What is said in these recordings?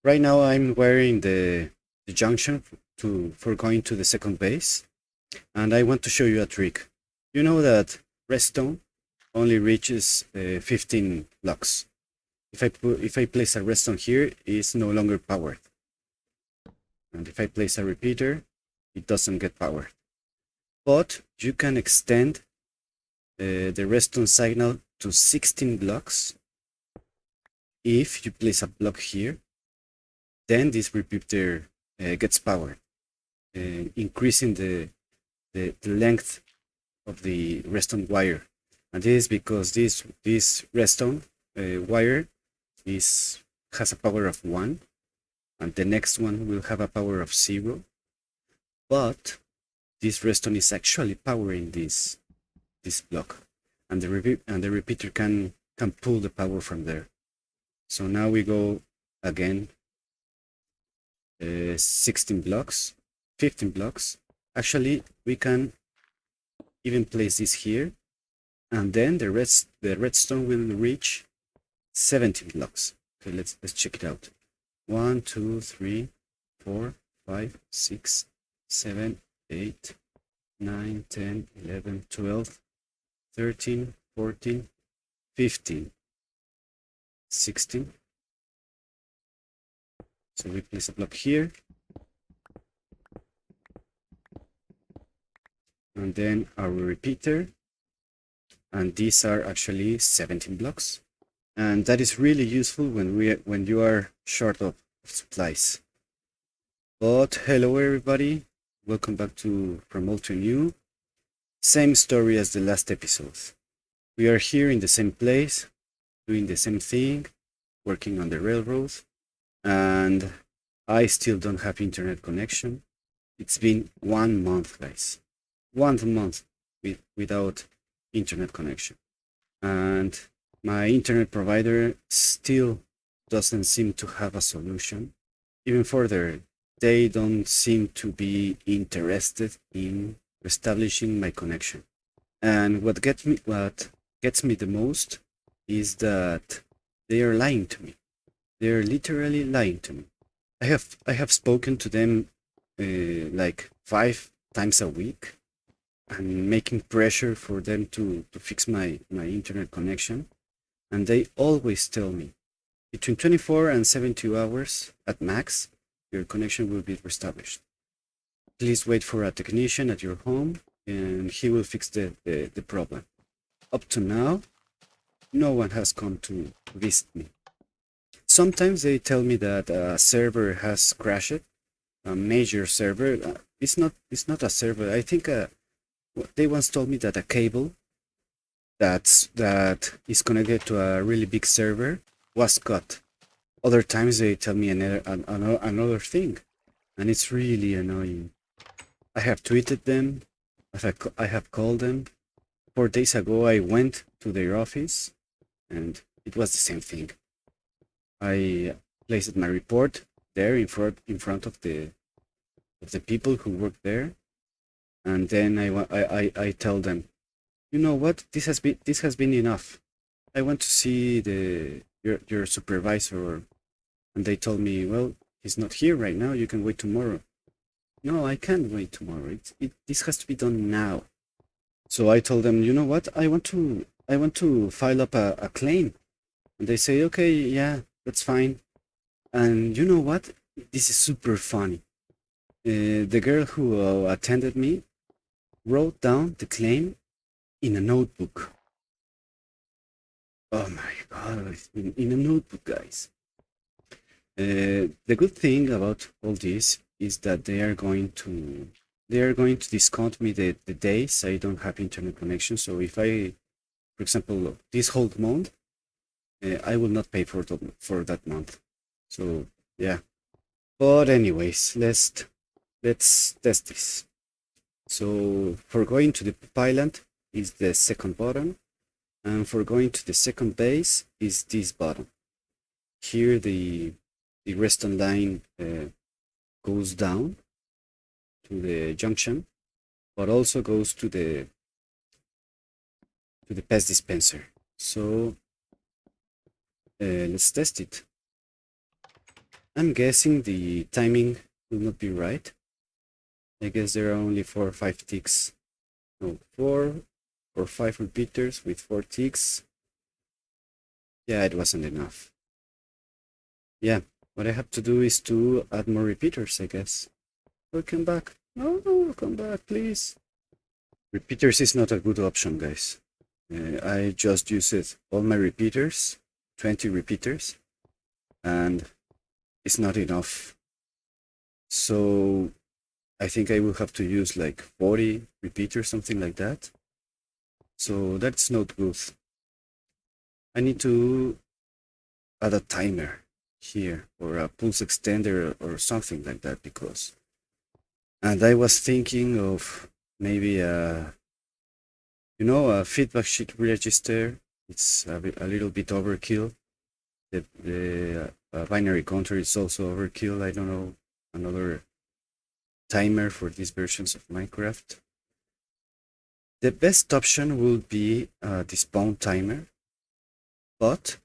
Right now I'm wearing the junction for going to the second base, and I want to show you a trick. You know that redstone only reaches 15 blocks. If I place a redstone here, it's no longer powered, and if I place a repeater, it doesn't get powered. But you can extend the redstone signal to 16 blocks. If you place a block here, then this repeater gets powered, increasing the length of the redstone wire. And this is because this redstone wire has a power of 1, and the next one will have a power of 0. But this redstone is actually powering this block, and the repeater can pull the power from there. So now we go again 16 blocks, 15 blocks. Actually, we can even place this here, and then the redstone will reach 17 blocks. Okay, let's check it out. 1, 2, 3, 4, 5, 6, 7, 8, 9, 10, 11, 12, 13, 14, 15, 16. So we place a block here, and then our repeater, and these are actually 17 blocks, and that is really useful when you are short of supplies. But hello everybody, welcome back to From Old to New. Same story as the last episode. We are here in the same place, doing the same thing, working on the railroad, and I still don't have internet connection. It's been 1 month, guys. 1 month without internet connection. And my internet provider still doesn't seem to have a solution. Even further, they don't seem to be interested in establishing my connection. And what gets me the most is that they are lying to me. They are literally lying to me. I have spoken to them like 5 times a week, and making pressure for them to fix my internet connection, and they always tell me between 24 and 72 hours at max your connection will be reestablished. Please wait for a technician at your home and he will fix the problem. Up to now, no one has come to visit me. Sometimes they tell me that a server has crashed, a major server. It's not a server. I think they once told me that a cable that is connected to a really big server was cut. Other times they tell me another thing, and it's really annoying. I have tweeted them. I have called them. 4 days ago, I went to their office, and it was the same thing. I placed my report there in front of the people who work there, and then I tell them, you know what, this has been enough. I want to see your supervisor. And they told me, well, he's not here right now, you can wait tomorrow. No, I can't wait tomorrow. This has to be done now. So I told them, you know what, I want to file up a claim. And they say, okay, yeah, that's fine. And you know what, this is super funny. The girl who attended me wrote down the claim in a notebook. Oh my god, in a notebook, guys. The good thing about all this is that they are going to discount me the days I don't have internet connection. So if I, for example, this whole month, I will not pay for that month. So yeah. But anyways, let's test this. So for going to the pilot is the second button, and for going to the second base is this button. Here the redstone line goes down to the junction, but also goes to the pass dispenser. So let's test it. I'm guessing the timing will not be right. I guess there are only 4 or 5 ticks. No, 4 or 5 repeaters with 4 ticks. Yeah, it wasn't enough. Yeah, what I have to do is to add more repeaters, I guess. Oh, come back. No, come back, please. Repeaters is not a good option, guys. I just used all my repeaters, 20 repeaters, and it's not enough. So I think I will have to use like 40 repeaters, something like that. So that's not good. I need to add a timer here or a pulse extender or something like that because. And I was thinking of maybe a feedback sheet register. It's a little bit overkill. The binary counter is also overkill. I don't know, another timer for these versions of Minecraft. The best option will be the spawn timer, but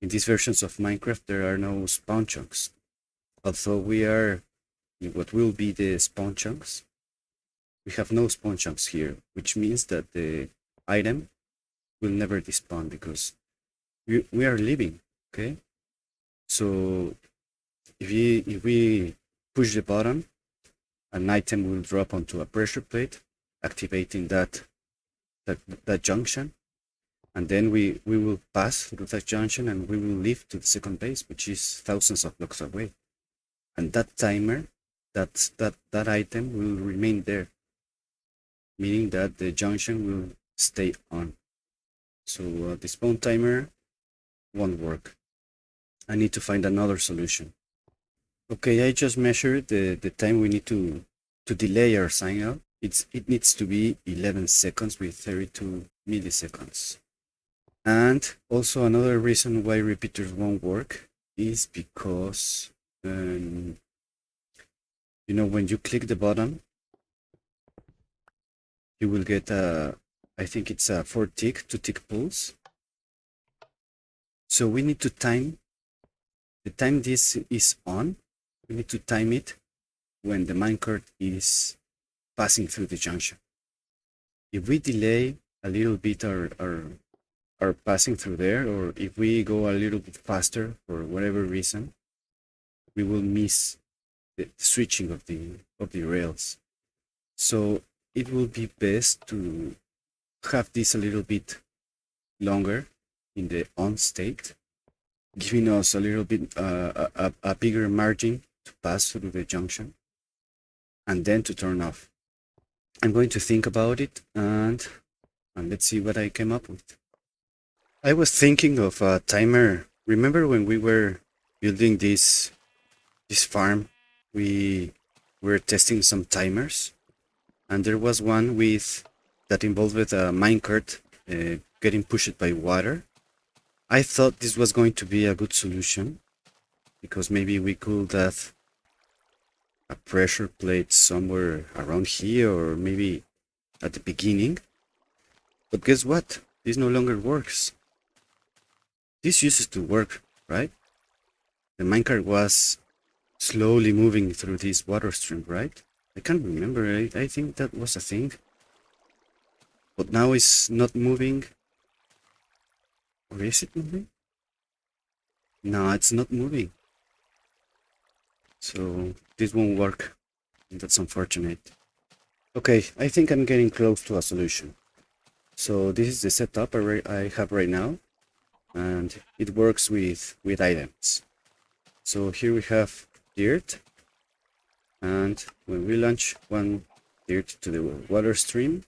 in these versions of Minecraft there are no spawn chunks. Although we are in what will be the spawn chunks, we have no spawn chunks here, which means that the item will never despawn because we are living, okay? So if we push the button, an item will drop onto a pressure plate, activating that junction, and then we will pass through that junction and we will leave to the second base, which is thousands of blocks away. And that timer, that item will remain there, meaning that the junction will stay on. So the spawn timer won't work. I need to find another solution. Okay, I just measured the time we need to delay our sign out. It needs to be 11 seconds with 32 milliseconds. And also another reason why repeaters won't work is because when you click the button, you will get I think it's a 2 tick pulse. So we need to time the time this is on. We need to time it when the minecart is passing through the junction. If we delay a little bit our passing through there, or if we go a little bit faster for whatever reason, we will miss the switching of the rails. So it will be best to have this a little bit longer in the on state, giving us a little bit a bigger margin to pass through the junction, and then to turn off. I'm going to think about it and let's see what I came up with. I was thinking of a timer. Remember when we were building this farm, we were testing some timers, and there was one that involved a minecart getting pushed by water. I thought this was going to be a good solution because maybe we could have a pressure plate somewhere around here or maybe at the beginning. But guess what? This no longer works. This used to work, right? The minecart was slowly moving through this water stream, right? I can't remember. I think that was a thing. But now it's not moving. Or is it moving? No, it's not moving. So this won't work. That's unfortunate. Okay, I think I'm getting close to a solution. So this is the setup I have right now, and it works with items. So here we have dirt, and when we launch one dirt to the water stream,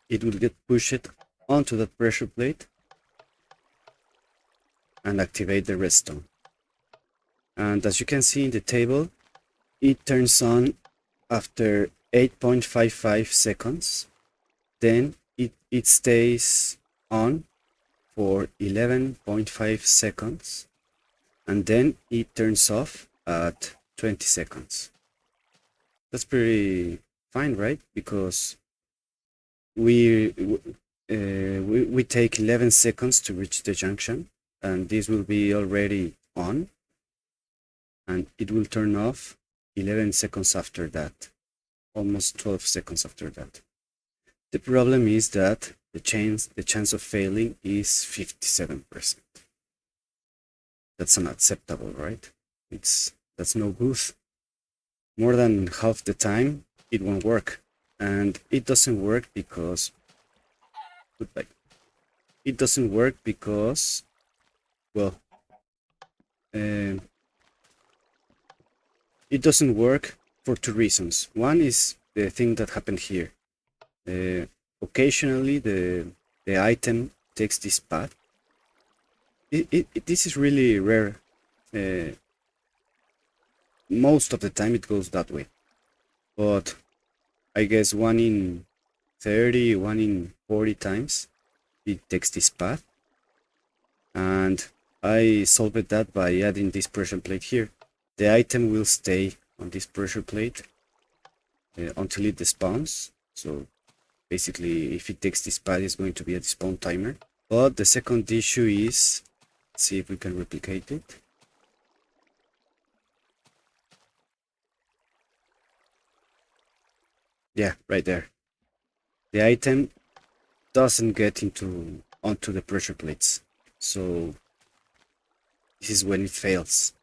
it will get pushed onto that pressure plate and activate the redstone. And as you can see in the table, it turns on after 8.55 seconds. Then it stays on for 11.5 seconds, and then it turns off at 20 seconds. That's pretty fine, right? Because we take 11 seconds to reach the junction, and this will be already on, and it will turn off 11 seconds after that, almost 12 seconds after that. The problem is that the chance of failing is 57%. That's unacceptable, right? That's no good. More than half the time it won't work, and it doesn't work because goodbye. It doesn't work because, well, uh, it doesn't work for two reasons. One is the thing that happened here. Occasionally the item takes this path. This is really rare. Most of the time it goes that way, but I guess 1 in 30, 1 in 40 times it takes this path, and I solved that by adding this pressure plate here. The item will stay on this pressure plate until it despawns. So basically, if it takes this path, it's going to be a despawn timer. But the second issue is, let's see if we can replicate it. Yeah, right there. The item doesn't get onto the pressure plates. So this is when it fails.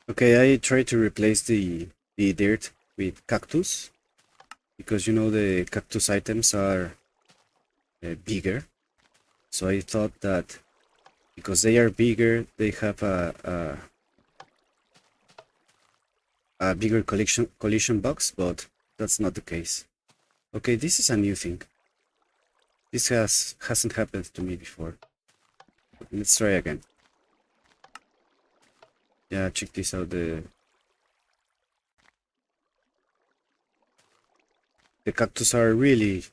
Okay, I tried to replace the dirt with cactus, because you know the cactus items are bigger. So I thought that because they are bigger, they have a bigger collision box, but that's not the case. Okay, this is a new thing. This hasn't happened to me before. Let's try again. Yeah, check this out. The cactus are really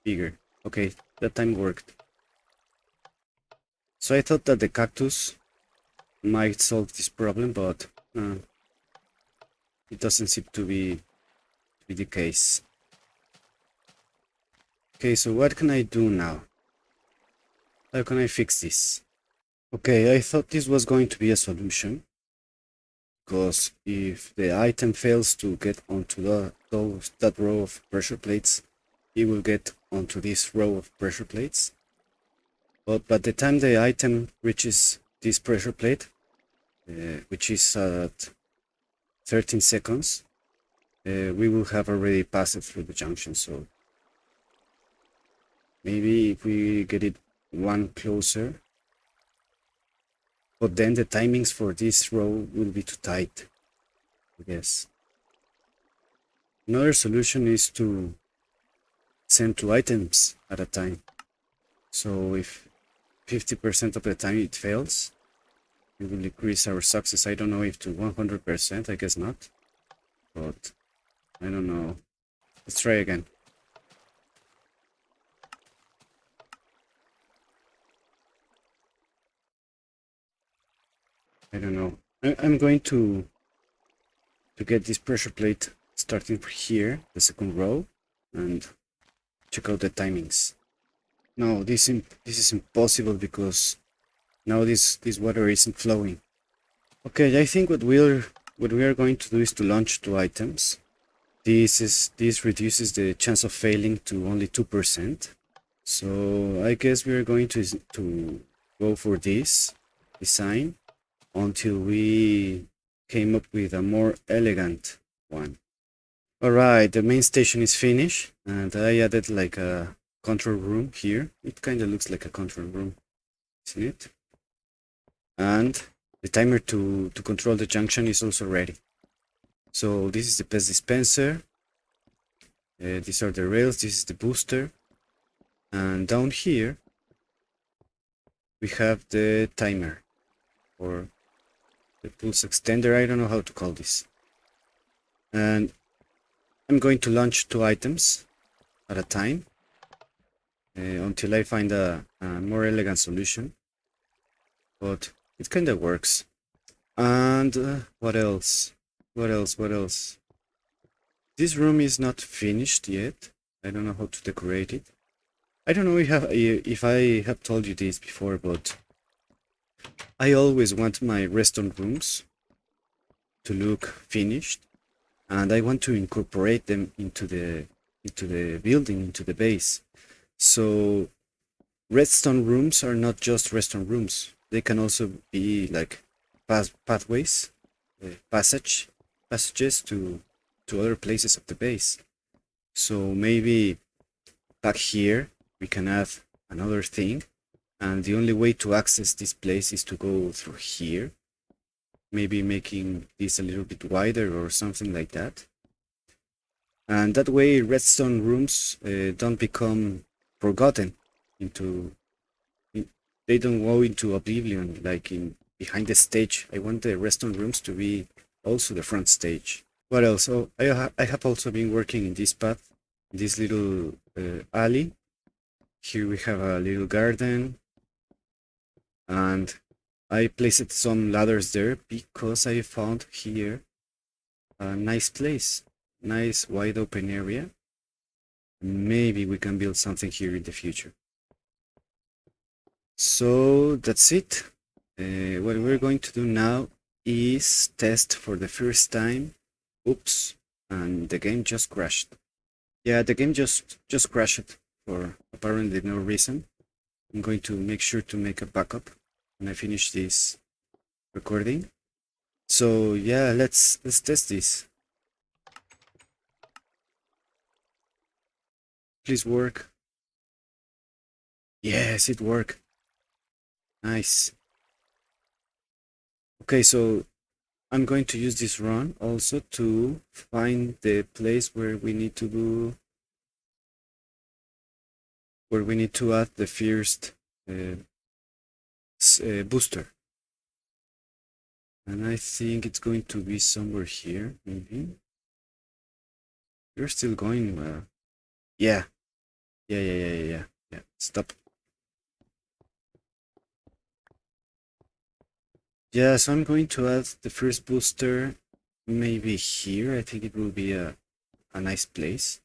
bigger. Okay, that time worked. So I thought that the cactus might solve this problem, but it doesn't seem to be the case. Okay, so what can I do now? How can I fix this? Okay, I thought this was going to be a solution, because if the item fails to get onto that row of pressure plates, it will get onto this row of pressure plates. But by the time the item reaches this pressure plate, which is at 13 seconds, we will have already passed through the junction. So maybe if we get it one closer, but then the timings for this row will be too tight, I guess. Another solution is to send 2 items at a time. So if 50% of the time it fails, we will increase our success. I don't know if to 100%, I guess not, but I don't know. Let's try again. I don't know. I'm going to get this pressure plate starting here, the second row, and check out the timings. No, this is impossible, because now this water isn't flowing. Okay, I think what we are going to do is to launch 2 items. This reduces the chance of failing to only 2%. So I guess we are going to go for this design until we came up with a more elegant one. Alright, the main station is finished, and I added like a control room here. It kind of looks like a control room, isn't it? And the timer to control the junction is also ready. So this is the pest dispenser. These are the rails. This is the booster. And down here we have the timer, or the pulse extender. I don't know how to call this. And I'm going to launch 2 items at a time until I find a more elegant solution. But it kind of works. And what else? What else? This room is not finished yet. I don't know how to decorate it. I don't know if I have told you this before, but I always want my redstone rooms to look finished, and I want to incorporate them into the building, into the base. So redstone rooms are not just redstone rooms. They can also be like pathways, passages to other places of the base. So maybe back here we can add another thing, and the only way to access this place is to go through here. Maybe making this a little bit wider or something like that. And that way redstone rooms don't become forgotten into they don't go into oblivion like in behind the stage. I want the redstone rooms to be also the front stage. What else? Oh, I have also been working in this path, this little alley. Here we have a little garden, and I placed some ladders there because I found here a nice place, nice wide open area. Maybe we can build something here in the future. So that's it. What we're going to do now is test for the first time. Oops, and the game just crashed. Yeah, the game just crashed for apparently no reason. I'm going to make sure to make a backup when I finish this recording. So yeah, let's test this. Please work. Yes, it worked. Nice. Okay, so I'm going to use this run also to find the place where we need to do add the first booster. And I think it's going to be somewhere here, maybe. You're still going well. Yeah. Yeah. Stop. Yeah, so I'm going to add the first booster maybe here. I think it will be a nice place.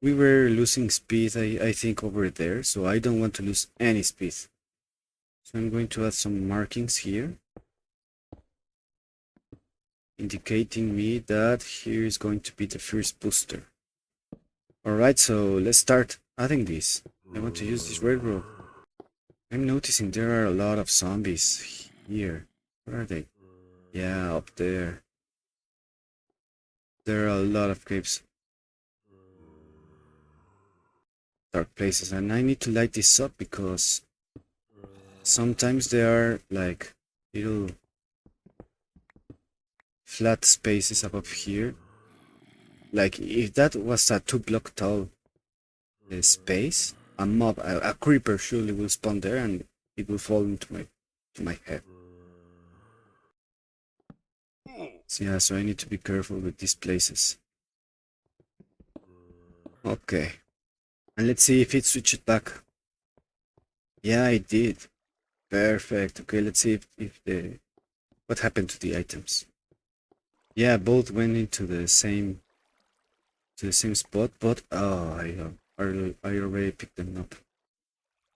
We were losing speed, I think, over there, so I don't want to lose any speed. So I'm going to add some markings here, indicating me that here is going to be the first booster. Alright, so let's start adding this. I want to use this railroad. I'm noticing there are a lot of zombies here. Where are they? Yeah, up there. There are a lot of caves. Dark places, and I need to light this up because sometimes there are like little flat spaces above here. Like if that was a 2 block tall space, a creeper surely will spawn there and it will fall into my head. So yeah, so I need to be careful with these places. Okay, and let's see if it switched back. Yeah, it did. Perfect. Okay, let's see if the what happened to the items. Yeah, both went into the same spot, but oh, I already picked them up.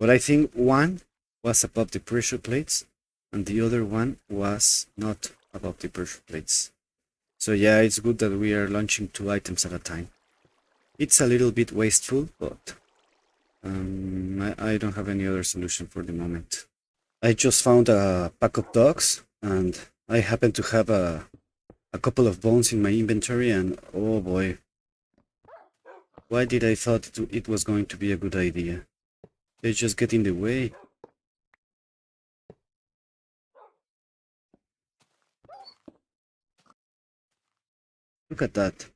But I think one was above the pressure plates, and the other one was not above the pressure plates. So yeah, it's good that we are launching 2 items at a time. It's a little bit wasteful, but I don't have any other solution for the moment. I just found a pack of dogs, and I happen to have a couple of bones in my inventory, and oh boy, why did I thought it was going to be a good idea? They just get in the way. Look at that.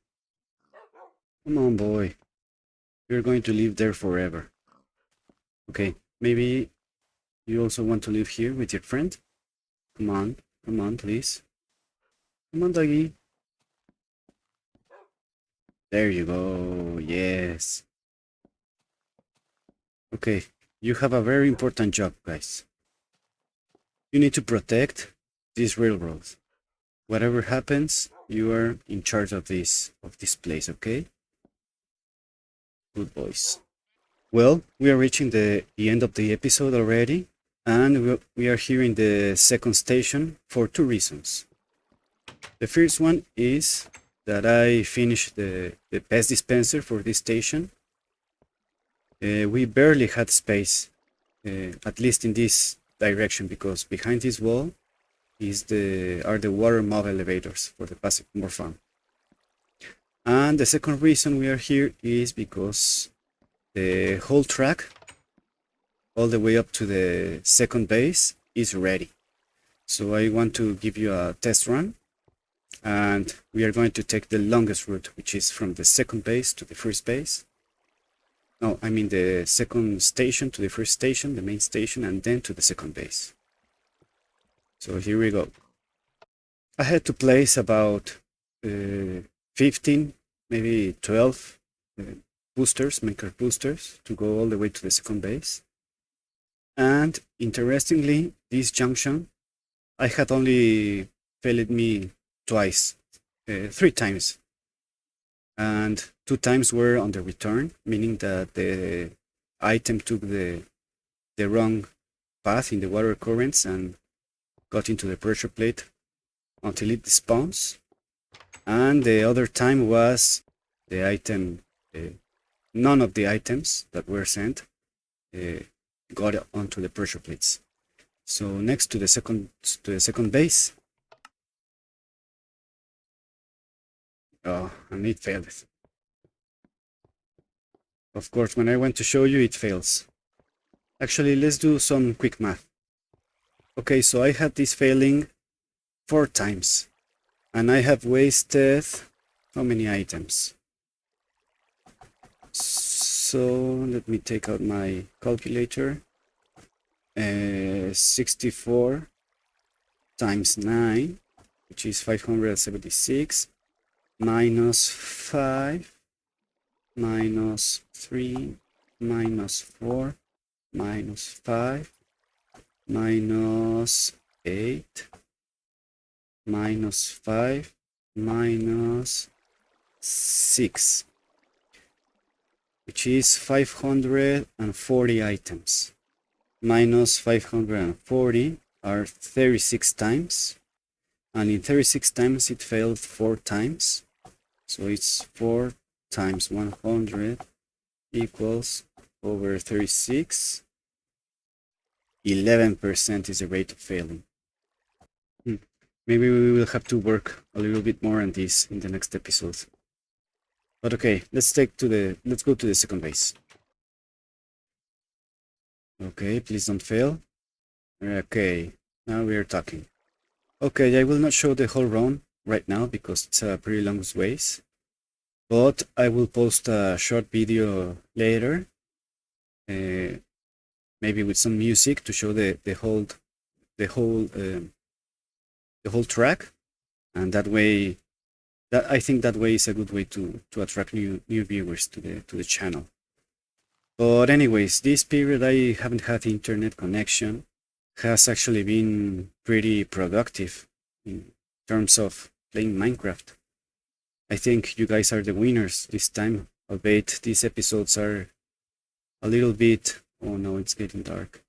Come on, boy. You're going to live there forever. Okay, maybe you also want to live here with your friend? Come on, please. Come on, doggy. There you go. Yes. Okay, you have a very important job, guys. You need to protect this railroad. Whatever happens, you are in charge of this place, okay? Good boys. Well, we are reaching the end of the episode already, And we are here in the second station for two reasons. The first one is that I finished the pest dispenser for this station. We barely had space, at least in this direction, because behind this wall are the water mob elevators for the passive mob farm. And the second reason we are here is because the whole track, all the way up to the second base, is ready. So I want to give you a test run, and we are going to take the longest route, which is from the second base to the first base. No, I mean the second station to the first station, the main station, and then to the second base. So here we go. I had to place about 15, maybe 12 boosters, maker boosters, to go all the way to the second base. And interestingly, this junction, I had only failed me twice, 3 times. And 2 times were on the return, meaning that the item took the wrong path in the water currents and got into the pressure plate until it despawns. And the other time was the item, none of the items that were sent got onto the pressure plates. So next to the second base. Oh, and it failed. Of course, when I went to show you, it fails. Actually, let's do some quick math. Okay, so I had this failing 4 times, and I have wasted how many items? So let me take out my calculator. 64 times 9, which is 576, minus 5, minus 3, minus 4, minus 5, minus 8, minus 5, minus 6, which is 540 items. Minus 540 are 36 times, and in 36 times it failed 4 times, so it's 4 times 100 equals over 36. 11% is the rate of failing. Maybe we will have to work a little bit more on this in the next episode. But okay, let's go to the second base. Okay, please don't fail. Okay, now we are talking. Okay, I will not show the whole run right now because it's a pretty long ways, but I will post a short video later, maybe with some music to show the whole track, and that way, I think that way is a good way to attract new viewers to the channel. But anyways, this period I haven't had internet connection has actually been pretty productive in terms of playing Minecraft. I think you guys are the winners this time, albeit these episodes are a little bit, oh no, it's getting dark,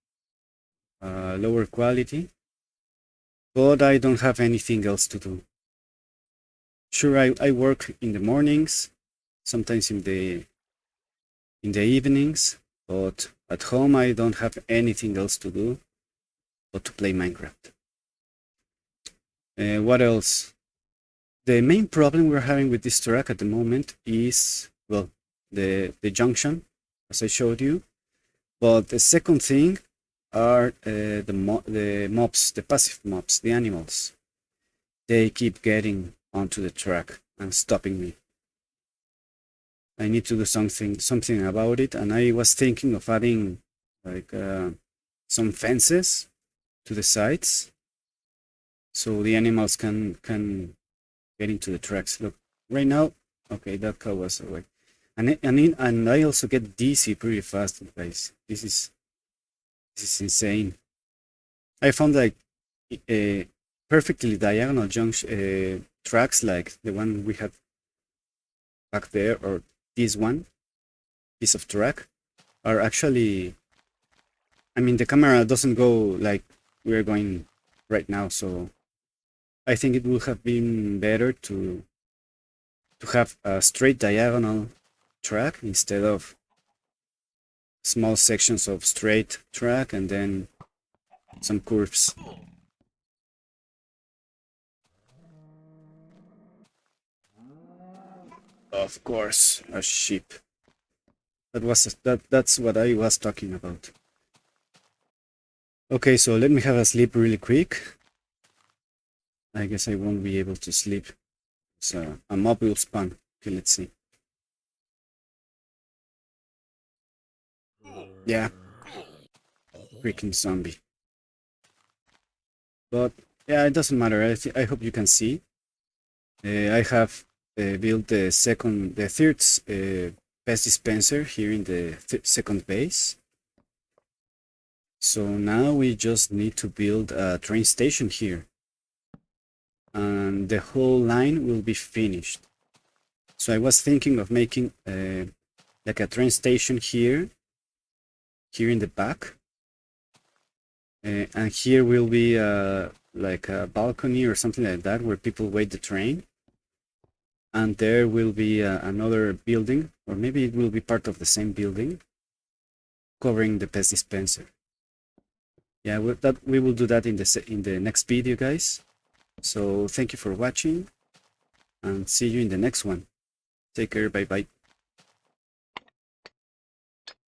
lower quality, but I don't have anything else to do. Sure, I work in the mornings, sometimes in the evenings, but at home I don't have anything else to do but to play Minecraft. What else? The main problem we're having with this track at the moment is, well, the junction, as I showed you. But the second thing are the mobs, the passive mobs, the animals. They keep getting onto the track and stopping me. I need to do something about it, and I was thinking of adding like some fences to the sides so the animals can get into the tracks. Look, right now, okay, that cow was away, and I also get dizzy pretty fast, guys. This is insane. I found like perfectly diagonal junction tracks like the one we have back there, or this one piece of track, are actually I mean, the camera doesn't go like we're going right now, so I think it would have been better to have a straight diagonal track instead of small sections of straight track and then some curves. Of course, a sheep. That's what I was talking about. Okay, so let me have a sleep really quick. I guess I won't be able to sleep. It's a mob will spawn. Okay, let's see. Yeah, freaking zombie. But yeah, it doesn't matter. I hope you can see. I have built the third best dispenser here in the second base. So now we just need to build a train station here. And the whole line will be finished. So I was thinking of making like a train station here in the back. And here will be like a balcony or something like that where people wait the train. And there will be another building, or maybe it will be part of the same building, covering the pest dispenser. Yeah, we will do that in the next video, guys. So thank you for watching, and see you in the next one. Take care, bye bye.